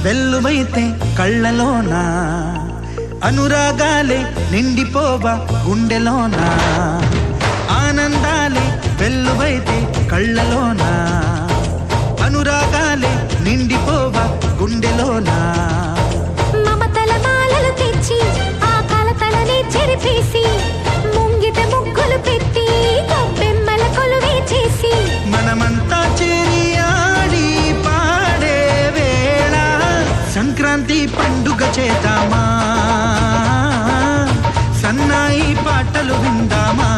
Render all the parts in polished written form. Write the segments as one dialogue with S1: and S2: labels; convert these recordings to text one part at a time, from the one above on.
S1: వెల్లువైతే కళ్ళలోనా, అనురాగాలే నిండిపోవా గుండెలోనా, ఆనందాలే వెల్లువైతే కళ్ళలోనా, అనురాగాలే నిండిపోవా గుండెలోనా.
S2: మమతల మాలలు తెచ్చి ఆ కలతలనే చెరిపేసి ముంగిట ముగ్గులు పెట్టి గొబ్బెమ్మల కొలువే చేసి
S1: మనమంతా చేరి ఆడి పాడే వేళ సంక్రాంతి పండుగ చేద్దామా, సన్నాయి పాటలు విందామా.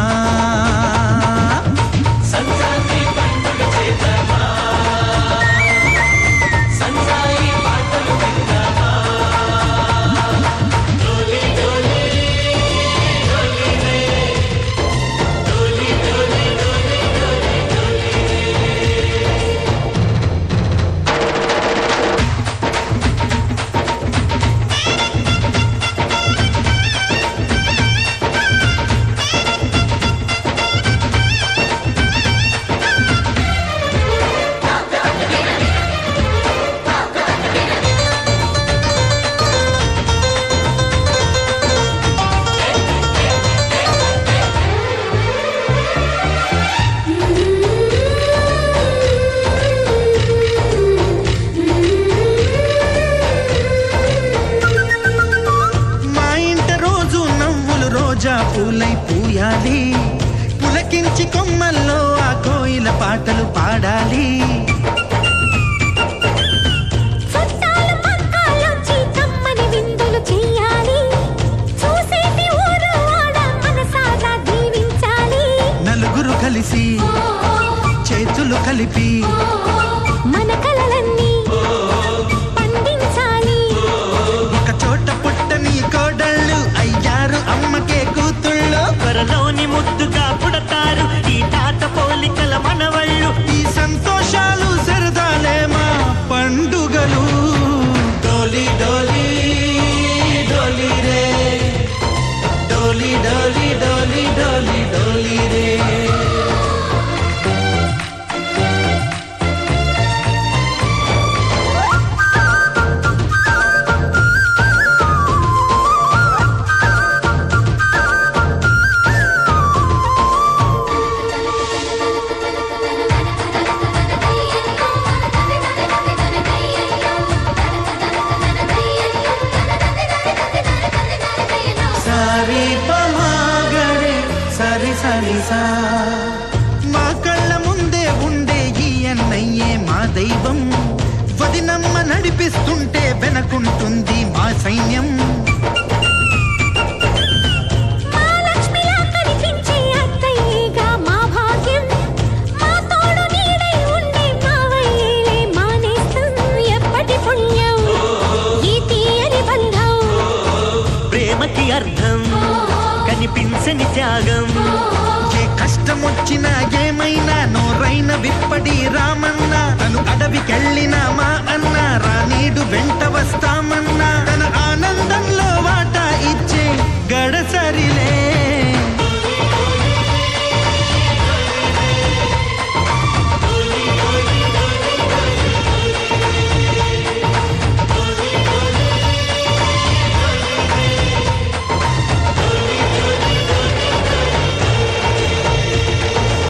S1: పూలై పూయాలి, పులకించి కొమ్మల్లో ఆ కోయిల పాటలు పాడాలి. నలుగురు కలిసి చేతులు కలిపి
S2: మన కలలన్నీ పండించాలి.
S1: ఒక చోట పుట్టని కోడళ్ళు అయ్యారు అమ్మకే కూతుళ్ళు,
S3: త్వరలోని ముద్దుగా పుడతారు ఈ తాత పోలికల మనవళ్ళు.
S1: ఈ సంతోషాలు సరదాలే మా పండుగలు. డోలి డోలి డోలి రే, డోలి డోలి డోలి డోలి డోలి రే. మా కళ్ళ ముందే ఉండే ఈ అన్నయ్యే మా దైవం, వదినమ్మ నడిపిస్తుంటే వెనకుంటుంది మా సైన్యం.
S3: ప్రేమకి అర్థం కనిపించని త్యాగం,
S1: ఏ కష్టమొచ్చినా ఏమైనా నోరైన విప్పడి రామన్న, తను అడవికెళ్ళిన మా